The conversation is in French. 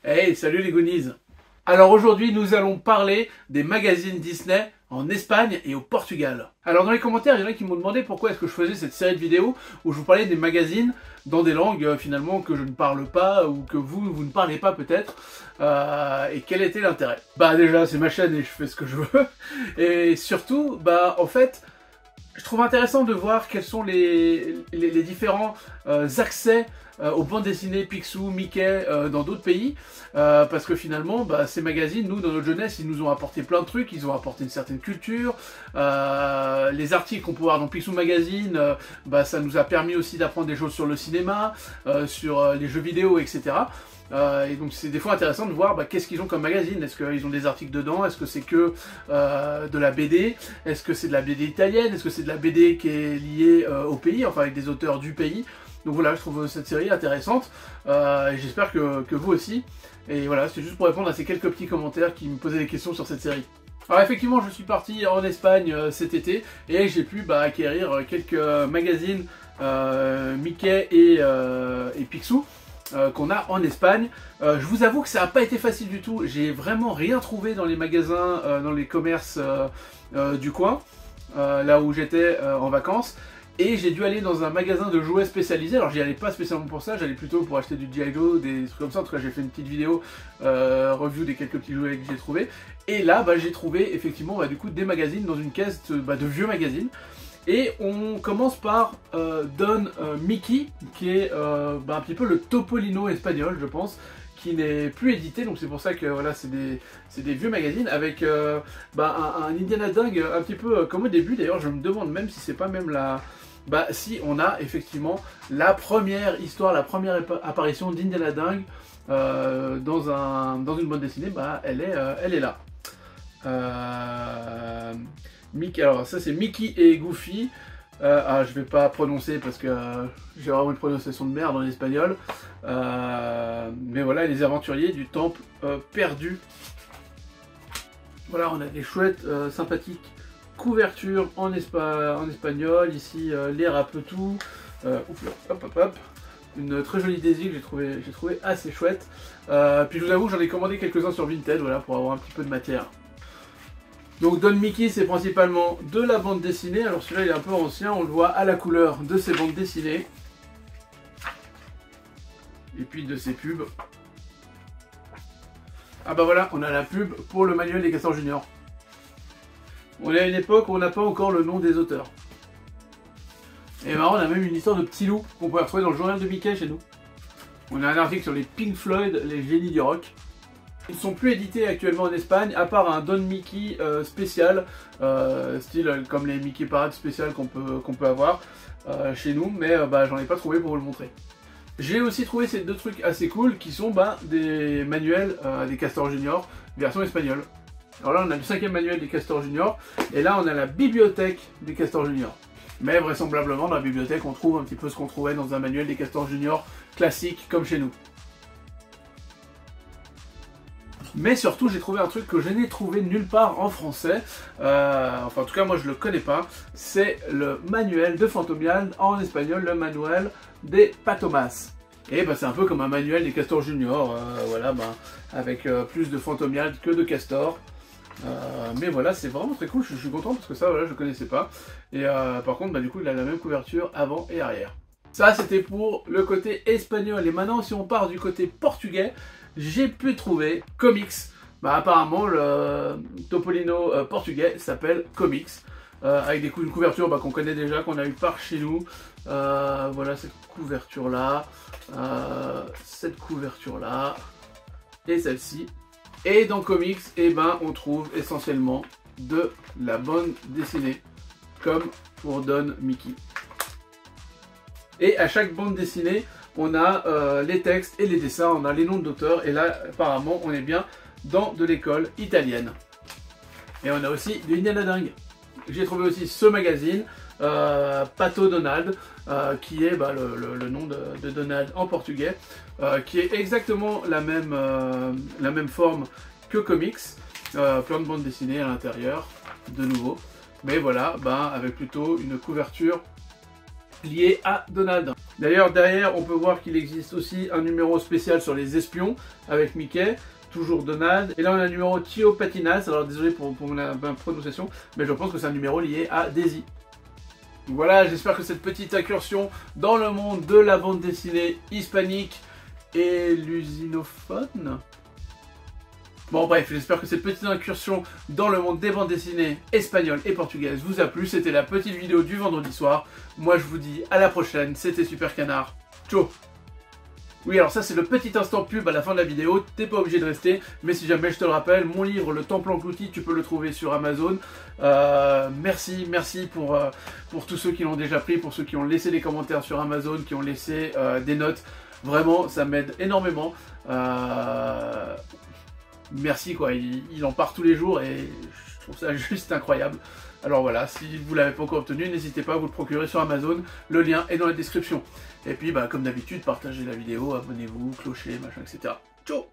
Hey, salut les Goonies. Alors aujourd'hui, nous allons parler des magazines Disney en Espagne et au Portugal. Alors dans les commentaires, il y en a qui m'ont demandé pourquoi est-ce que je faisais cette série de vidéos où je vous parlais des magazines dans des langues finalement que je ne parle pas ou que vous ne parlez pas peut-être. Et quel était l'intérêt? Bah déjà, c'est ma chaîne et je fais ce que je veux. Et surtout, bah en fait, je trouve intéressant de voir quels sont les différents accès aux bandes dessinées Picsou, Mickey dans d'autres pays, parce que finalement, bah, ces magazines, nous, dans notre jeunesse, ils nous ont apporté plein de trucs, ils ont apporté une certaine culture, les articles qu'on peut voir dans Picsou Magazine, bah, ça nous a permis aussi d'apprendre des choses sur le cinéma, sur les jeux vidéo, etc. Et donc c'est des fois intéressant de voir bah, qu'est-ce qu'ils ont comme magazine. Est-ce qu'ils ont des articles dedans? Est-ce que c'est que de la BD? Est-ce que c'est de la BD italienne? Est-ce que c'est de la BD qui est liée au pays, enfin avec des auteurs du pays? Donc voilà, je trouve cette série intéressante, et j'espère que vous aussi. Et voilà, c'est juste pour répondre à ces quelques petits commentaires qui me posaient des questions sur cette série. Alors effectivement, je suis parti en Espagne cet été, et j'ai pu acquérir quelques magazines Mickey et Picsou qu'on a en Espagne. Je vous avoue que ça n'a pas été facile du tout, j'ai vraiment rien trouvé dans les magasins, dans les commerces du coin, là où j'étais en vacances. Et j'ai dû aller dans un magasin de jouets spécialisé. Alors j'y allais pas spécialement pour ça, j'allais plutôt pour acheter du G.I. Joe, des trucs comme ça. En tout cas j'ai fait une petite vidéo review des quelques petits jouets que j'ai trouvé. Et là j'ai trouvé effectivement du coup des magazines dans une caisse de vieux magazines. Et on commence par Don Mickey, qui est un petit peu le Topolino espagnol, je pense, qui n'est plus édité, donc c'est pour ça que voilà, c'est des vieux magazines avec un Indiana dingue un petit peu comme au début. D'ailleurs, je me demande même si c'est pas même la... Bah si, on a effectivement la première histoire, la première apparition d'Indiana dingue dans une bande dessinée, bah elle est là. Mickey, alors ça c'est Mickey et Goofy. Je vais pas prononcer parce que j'ai vraiment une prononciation de merde en espagnol. Mais voilà, les aventuriers du temple perdu. Voilà, on a des chouettes, sympathiques couvertures en espagnol. Ici, l'air à peu tout. Hop. Une très jolie Daisy que j'ai trouvé assez chouette. Puis je vous avoue, j'en ai commandé quelques-uns sur Vinted, voilà, pour avoir un petit peu de matière. Donc Don Mickey, c'est principalement de la bande dessinée. Alors celui-là il est un peu ancien, on le voit à la couleur de ses bandes dessinées. Et puis de ses pubs. Ah bah voilà, on a la pub pour le manuel des Castors Junior. On est à une époque où on n'a pas encore le nom des auteurs. Et marrant, on a même une histoire de petit loup qu'on peut retrouver dans le journal de Mickey chez nous. On a un article sur les Pink Floyd, les génies du rock. Ils ne sont plus édités actuellement en Espagne, à part un Don Mickey spécial, style comme les Mickey Parade spéciales qu'on peut avoir chez nous, mais j'en ai pas trouvé pour vous le montrer. J'ai aussi trouvé ces deux trucs assez cool qui sont des manuels des Castors Junior version espagnole. Alors là on a le 5e manuel des Castors Junior, et là on a la bibliothèque des Castors Junior. Mais vraisemblablement dans la bibliothèque on trouve un petit peu ce qu'on trouvait dans un manuel des Castors Junior classique comme chez nous. Mais surtout j'ai trouvé un truc que je n'ai trouvé nulle part en français, enfin en tout cas moi je le connais pas, c'est le manuel de Fantomiald, en espagnol le manuel des Patomas. Et c'est un peu comme un manuel des Castors Junior, voilà, avec plus de Fantomiald que de Castors. Mais voilà, c'est vraiment très cool, je suis content parce que ça voilà, je connaissais pas. Et par contre du coup il a la même couverture avant et arrière. Ça c'était pour le côté espagnol, et maintenant si on part du côté portugais, j'ai pu trouver Comics. Apparemment le Topolino portugais s'appelle Comics, avec une couverture qu'on connaît déjà, qu'on a eu par chez nous. Voilà cette couverture là, et celle-ci. Et dans Comics, on trouve essentiellement de la bande dessinée, comme pour Don Mickey. Et à chaque bande dessinée, on a les textes et les dessins, on a les noms d'auteurs, et là apparemment on est bien dans de l'école italienne. Et on a aussi du Indiana dingue. J'ai trouvé aussi ce magazine, Pato Donald, qui est le nom de Donald en portugais, qui est exactement la même forme que Comics, plein de bandes dessinées à l'intérieur, de nouveau. Mais voilà, avec plutôt une couverture liée à Donald. D'ailleurs, derrière, on peut voir qu'il existe aussi un numéro spécial sur les espions avec Mickey, toujours Donald. Et là, on a un numéro Tio Patinas. Alors, désolé pour ma prononciation, mais je pense que c'est un numéro lié à Daisy. Voilà, j'espère que cette petite incursion dans le monde de la bande dessinée hispanique et lusinophone. Bon bref, j'espère que cette petite incursion dans le monde des bandes dessinées espagnoles et portugaises vous a plu. C'était la petite vidéo du vendredi soir. Moi je vous dis à la prochaine, c'était Super Canard. Ciao. Oui, alors ça c'est le petit instant pub à la fin de la vidéo, t'es pas obligé de rester, mais si jamais je te le rappelle, mon livre Le Temple englouti, tu peux le trouver sur Amazon. Merci pour tous ceux qui l'ont déjà pris, pour ceux qui ont laissé des commentaires sur Amazon, qui ont laissé des notes. Vraiment, ça m'aide énormément. Merci quoi, il en part tous les jours et je trouve ça juste incroyable. Alors voilà, si vous ne l'avez pas encore obtenu, n'hésitez pas à vous le procurer sur Amazon, le lien est dans la description. Et puis bah, comme d'habitude, partagez la vidéo, abonnez-vous, clocher, machin, etc. Ciao.